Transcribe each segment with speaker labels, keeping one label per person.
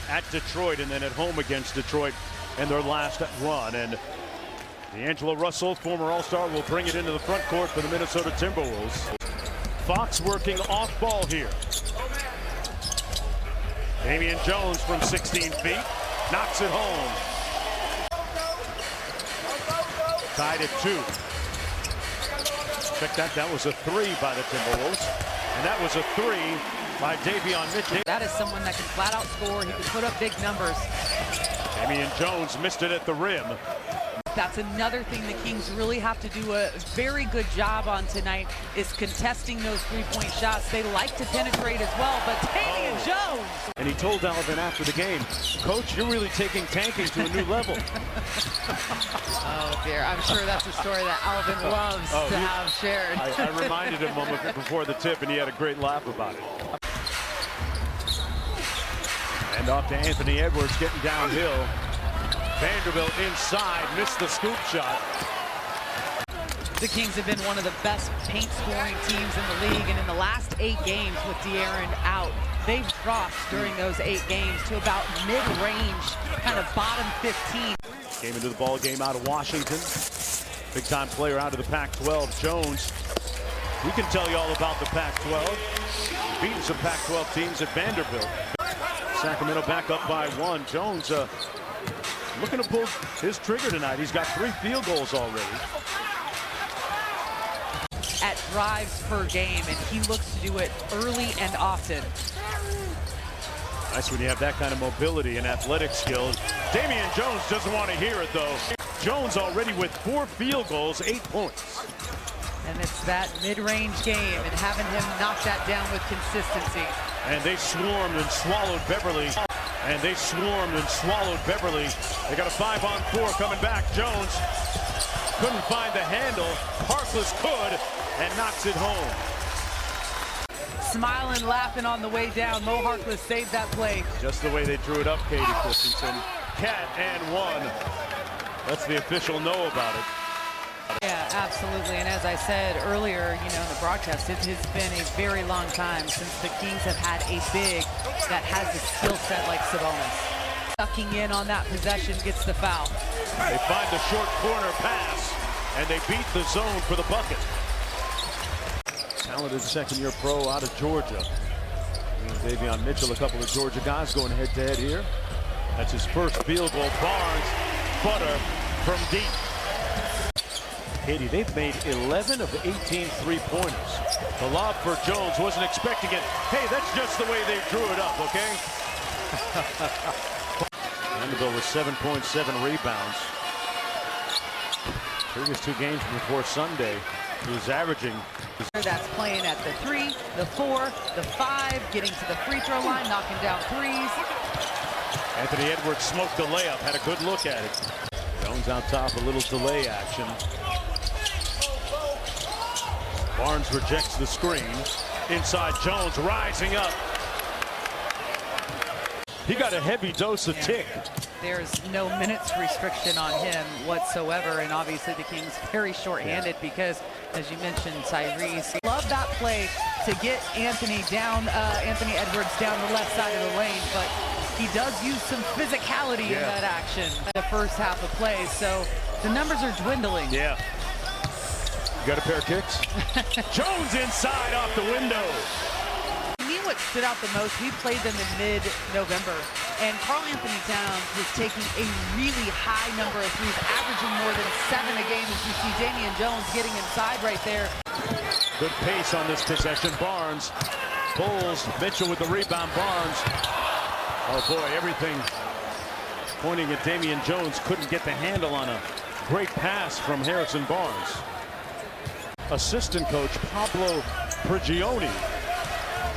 Speaker 1: at Detroit and then at home against Detroit in their last run. And D'Angelo Russell, former All-Star, will bring it into the front court for the Minnesota Timberwolves. Fox working off ball here. Damian Jones from 16 feet knocks it home. Tied at 2. Check that. That was a 3 by the Timberwolves. And that was a 3 by Damian Mitchell.
Speaker 2: That is someone that can flat out score. He can put up big numbers.
Speaker 1: Damian Jones missed it at the rim.
Speaker 2: That's another thing the Kings really have to do a very good job on tonight, is contesting those three-point shots. They like to penetrate as well, but Damian Jones.
Speaker 1: And he told Alvin after the game, Coach, you're really taking tanking to a new level.
Speaker 2: Oh dear, I'm sure that's a story that Alvin loves to have shared.
Speaker 1: I reminded him of it before the tip, and he had a great laugh about it. And off to Anthony Edwards, getting downhill. Vanderbilt inside, missed the scoop shot.
Speaker 2: The Kings have been one of the best paint scoring teams in the league, and in the last 8 games with De'Aaron out, they've dropped during those 8 games to about mid-range, kind of bottom 15.
Speaker 1: Came into the ball game out of Washington. Big-time player out of the Pac-12, Jones. We can tell you all about the Pac-12. Beating some Pac-12 teams at Vanderbilt. Sacramento back up by 1. Jones looking to pull his trigger tonight. He's got 3 field goals already.
Speaker 2: At drives per game, and he looks to do it early and often.
Speaker 1: Nice when you have that kind of mobility and athletic skill. Damian Jones doesn't want to hear it, though. Jones already with 4 field goals, 8 points.
Speaker 2: And it's that mid-range game and having him knock that down with consistency.
Speaker 1: And they swarmed and swallowed Beverly. And they swarmed and swallowed Beverly. They got a 5-on-4 coming back. Jones couldn't find the handle. Harkless could and knocks it home.
Speaker 2: Smiling, laughing on the way down. Mo Harkless saved that play.
Speaker 1: Just the way they drew it up, Katie Christensen. Cat and 1. That's the official know about it.
Speaker 2: Yeah, absolutely. And as I said earlier, you know, in the broadcast, it has been a very long time since the Kings have had a big that has a skill set like Sabonis. Sucking in on that possession, gets the foul.
Speaker 1: They find the short corner pass, and they beat the zone for the bucket. Talented second-year pro out of Georgia. Davion Mitchell, a couple of Georgia guys going head-to-head here. That's his first field goal. Barnes, butter from deep. Katie, they've made 11 of 18 three-pointers. The lob for Jones, wasn't expecting it. Hey, that's just the way they drew it up, okay? Vanderbilt with 7.7 rebounds. Previous 2 games before Sunday, he was averaging.
Speaker 2: That's playing at the 3, the 4, the 5, getting to the free throw line, knocking down threes.
Speaker 1: Anthony Edwards smoked the layup, had a good look at it. Jones on top, a little delay action. Barnes rejects the screen. Inside Jones, rising up. He got a heavy dose of tick.
Speaker 2: There's no minutes restriction on him whatsoever, and obviously the Kings very short-handed because, as you mentioned, Tyrese. Love that play to get Anthony Edwards down the left side of the lane, but he does use some physicality in that action. The first half of play, so the numbers are dwindling.
Speaker 1: Yeah. You got a pair of kicks? Jones inside off the window.
Speaker 2: To me, what stood out the most, we played them in mid-November, and Karl Anthony Towns was taking a really high number of threes, averaging more than 7 a game, as you see Damian Jones getting inside right there.
Speaker 1: Good pace on this possession. Barnes pulls. Mitchell with the rebound. Barnes. Oh boy, everything pointing at Damian Jones. Couldn't get the handle on a great pass from Harrison Barnes. Assistant coach Pablo Prigioni,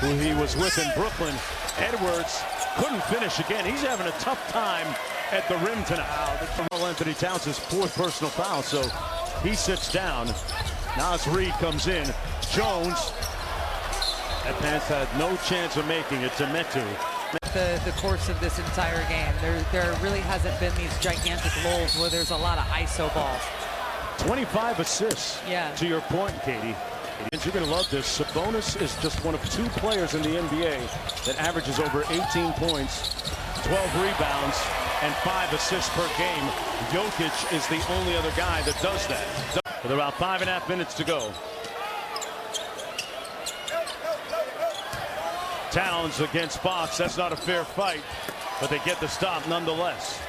Speaker 1: who he was with in Brooklyn. Edwards couldn't finish again. He's having a tough time at the rim tonight. Karl Anthony Towns' 4th personal foul, so he sits down. Nas Reed comes in. Jones. That pass had no chance of making it to Metu.
Speaker 2: The course of this entire game, there really hasn't been these gigantic lulls where there's a lot of ISO balls.
Speaker 1: 25 assists, to your point, Katie. And you're going to love this. Sabonis is just one of 2 players in the NBA that averages over 18 points 12 rebounds, and 5 assists per game. Jokic is the only other guy that does that. With about 5.5 minutes to go. Towns against Fox. That's not a fair fight, but they get the stop nonetheless.